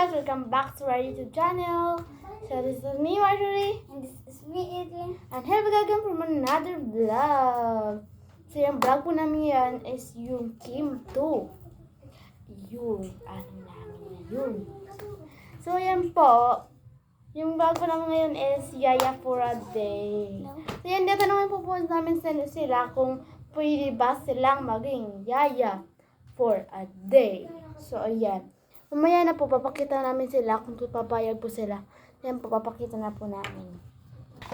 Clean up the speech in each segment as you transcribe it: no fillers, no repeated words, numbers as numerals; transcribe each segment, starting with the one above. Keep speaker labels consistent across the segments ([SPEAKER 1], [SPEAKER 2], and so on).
[SPEAKER 1] guys, welcome back to our YouTube channel. So this is me, Marjorie.
[SPEAKER 2] And this is me, Adrian.
[SPEAKER 1] And here we go from another vlog. So yung vlog po namin yan is yung Kim 2. Yung ano namin yun. So yan po. Yung vlog po namin ngayon is Yaya for a Day. So yan, tatanungin po namin sila kung pwede ba silang maging Yaya for a Day. So ayan. Mamaya na po, papakita namin sila kung papayag po sila. Ayan po, papakita na po namin.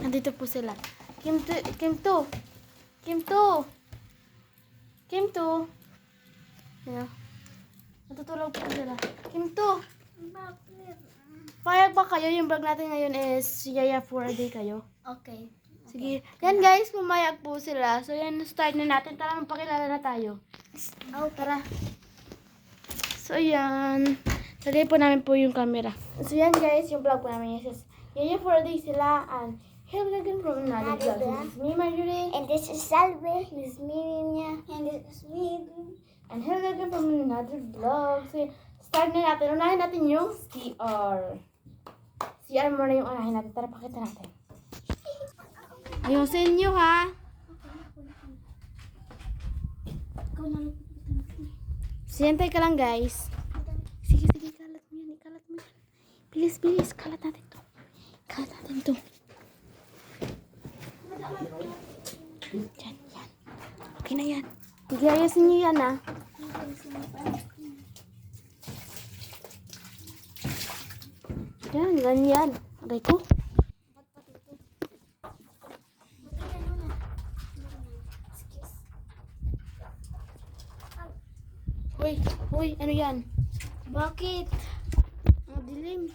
[SPEAKER 1] Nandito po sila. Kim 2. Ayan. Natutulog po sila. Kim 2. Payag ba kayo? Yung vlog natin ngayon is Yaya for a Day kayo.
[SPEAKER 2] Okay.
[SPEAKER 1] Sige. Yan guys, pumayag po sila. So yan, start na natin. Tara, magpakilala na tayo.
[SPEAKER 2] Oh,
[SPEAKER 1] Tara. So yan. Lagay po namin po yung camera. So yan guys, yung vlog po namin is Yaya for a Day sila. And here we go from another vlog. This is me, Marjorie.
[SPEAKER 2] and this is Salve. This is me, Ninya. And this is me, Adrian.
[SPEAKER 1] And here we go from another vlog. So start na natin. Unahin natin yung CR. CR muna yung unahin natin. Tara, pakita natin. Ayusin nyo ha.
[SPEAKER 2] Ikaw na lang.
[SPEAKER 1] Siyentay ka lang guys. Sige, kalat mo yan. Ikalat mo yan. Bilis. Kalat natin to. Yan. Okay na yan. Sige, ayusin nyo yan ha. Yan, ganyan. Aray ko. Uy, ano yan?
[SPEAKER 2] Bakit?
[SPEAKER 1] Ang dilim.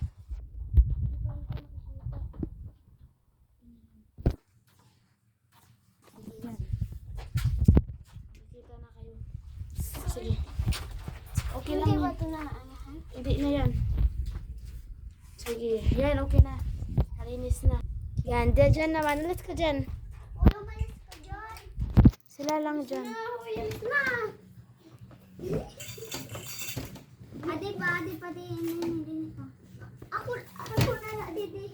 [SPEAKER 1] Yan. Nakikita na kayo. Sige. Okay lang
[SPEAKER 2] Hindi ba
[SPEAKER 1] yan.
[SPEAKER 2] ito na anahan?
[SPEAKER 1] Hindi na yan. Sige. Yan, okay na. Nalinis na. Yan, dyan naman. Alas ka dyan.
[SPEAKER 2] Ulo, malis ka dyan.
[SPEAKER 1] Sila lang dyan.
[SPEAKER 2] Uyalis na. Adi pa din ito. Ako na lang, Didi.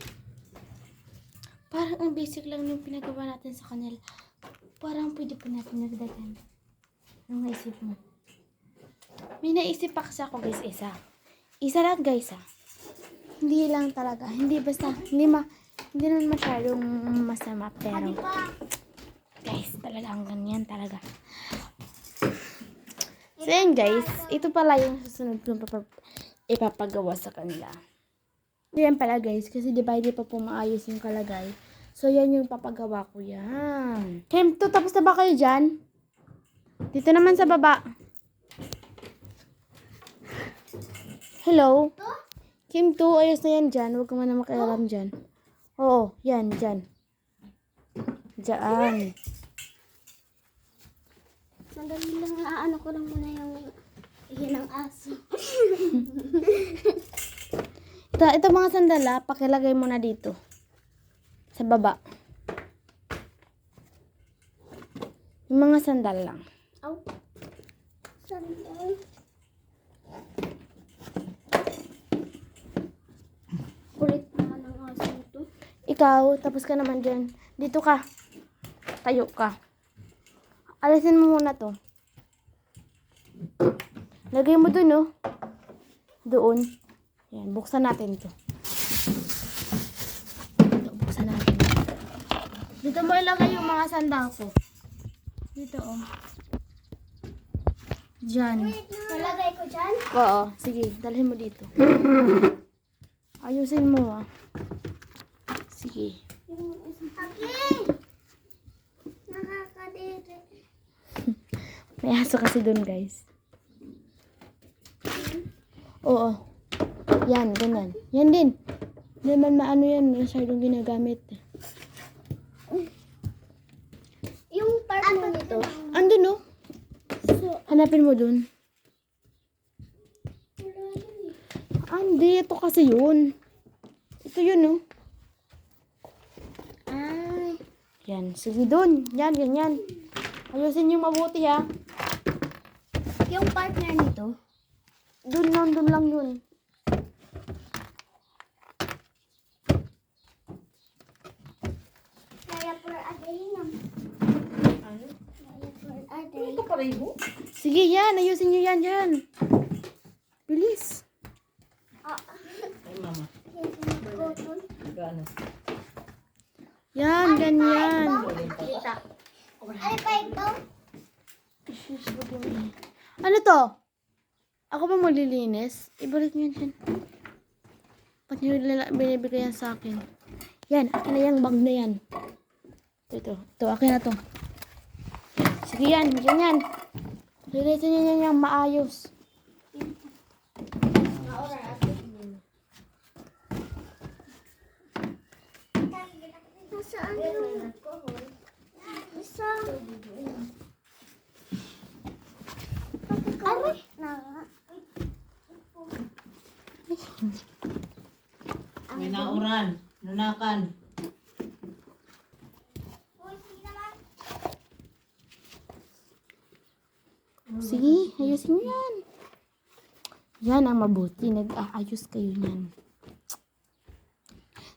[SPEAKER 1] Parang ang basic lang yung pinagawa natin sa kanila. Parang pwede pa natin nagdagan. Anong naisip mo? May naisip pa kasi ako guys, isa. Isa lang guys Hindi lang talaga. Hindi basta. Hindi naman masyadong masama. Pero
[SPEAKER 2] Adi pa.
[SPEAKER 1] guys, talagang ganyan talaga. So yan guys, ito pala yung susunod kong ipapagawa sa kanila. Yan pala guys, kasi di ba hindi pa po maayos yung kalagay. So yan yung papagawa ko yan. Kim 2, tapos na ba kayo dyan? Dito naman sa baba. Hello? Kim 2, ayos na yan dyan. Huwag ka man na makialam dyan. Oo, yan, dyan. Dyan.
[SPEAKER 2] Sandali lang, ano ko lang muna yung ihinang aso.
[SPEAKER 1] Ito mga sandala, pakilagay mo na dito. Sa baba. Yung mga sandal lang.
[SPEAKER 2] Aw. Sandal. Kulit naman ang aso ito.
[SPEAKER 1] Ikaw, tapos ka naman dyan. Dito ka. Tayo ka. Alisin mo muna to. Lagay mo dun, oh. Doon. Yan, buksan natin to. Ito, buksan natin. Dito mo ilagay yung mga sandal ko. Dito, oh. Diyan.
[SPEAKER 2] Nalagay ko dyan?
[SPEAKER 1] Oo, sige, dalhin mo dito. Ayusin mo, ah. Sige.
[SPEAKER 2] Aki! Nakakadiri.
[SPEAKER 1] May aso kasi dun, guys. Oo. Yan, ganyan. Yan din. Hindi man maano yan. Masyadong ginagamit.
[SPEAKER 2] Yung part mo nito.
[SPEAKER 1] Andun, no?
[SPEAKER 2] So,
[SPEAKER 1] Hanapin mo dun. Hindi, ito kasi yun. Ito yun, no?
[SPEAKER 2] ay.
[SPEAKER 1] Yan, sige dun. Yan, ganyan. Ayusin yung mabuti, ha?
[SPEAKER 2] Yung partner nito.
[SPEAKER 1] Dun lang yun.
[SPEAKER 2] Gaya for a day lang.
[SPEAKER 1] Ano?
[SPEAKER 2] Gaya for a day.
[SPEAKER 3] Ito pareho.
[SPEAKER 1] Sige, yan. Ayusin nyo yan dyan. Bilis.
[SPEAKER 3] Ay, mama. Gano?
[SPEAKER 1] Yan, ganyan.
[SPEAKER 2] Ano pa ito?
[SPEAKER 1] Ano to? Ako ba maglilinis? Ibalik nyo dyan. Ba't nyo binibigay yan sa akin? Yan, akin na yung bag na yan. Ito, akin na to. Sige yan, ganyan. Lilisin nyo yan yung maayos.
[SPEAKER 2] Nasaan yung... Isang... Aray!
[SPEAKER 3] May nauran. Nunakan.
[SPEAKER 1] Sige, ayusin nyo yan. Yan ang mabuti. Nag-aayos kayo yan.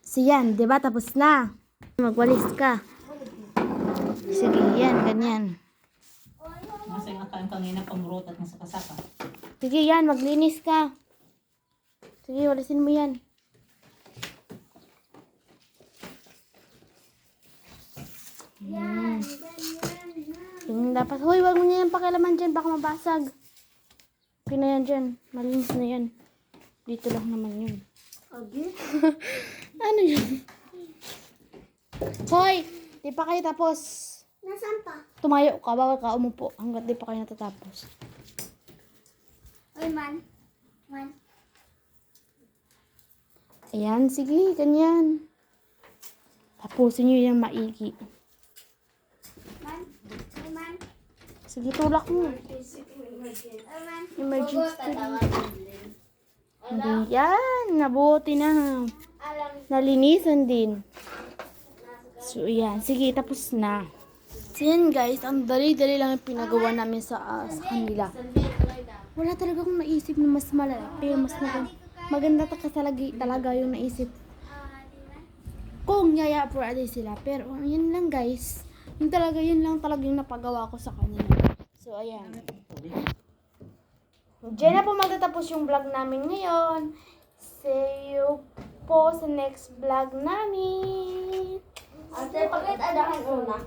[SPEAKER 1] So yan, di ba? Tapos na. Magwalis ka. Sige, yan, ganyan.
[SPEAKER 3] Nasa yung akaan kangina pamurot at nasa kasaka.
[SPEAKER 1] Sige, yan, maglinis ka. Sige, walisin mo yan.
[SPEAKER 2] Yan.
[SPEAKER 1] Yung dapat, hoy, wag mo niya yung pakialaman dyan, baka mabasag. Okay na yan dyan, malinis na yan. Dito lang naman yun.
[SPEAKER 2] Okay.
[SPEAKER 1] Ano yun? Hoy, di pa kayo tapos.
[SPEAKER 2] Nasaan pa?
[SPEAKER 1] Tumayo ka, bawal ka umupo hanggat di pa kayo natatapos.
[SPEAKER 2] Uy, man. Man.
[SPEAKER 1] Ayan, sige, ganyan. Tapusin nyo yung maigi.
[SPEAKER 2] Man. Uy, man.
[SPEAKER 1] Sige, tulak mo.
[SPEAKER 2] Uy, man.
[SPEAKER 1] Emergency. Hindi yan, nabuti na. Nalinisan din. So, yan. Sige, tapos na. So, yan guys, ang dali-dali lang yung pinagawa namin sa kanila. Wala talaga akong naisip na mas malalaki, mas maganda talaga yung naisip. Kung yaya for a day sila. Pero, yun lang guys. Yun lang talaga yung napagawa ko sa kanila. So, ayan. Diyan na po magtatapos yung vlog namin ngayon. See you po sa next vlog namin.
[SPEAKER 2] Ate, bakit adahan una?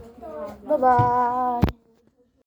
[SPEAKER 1] Bye-bye!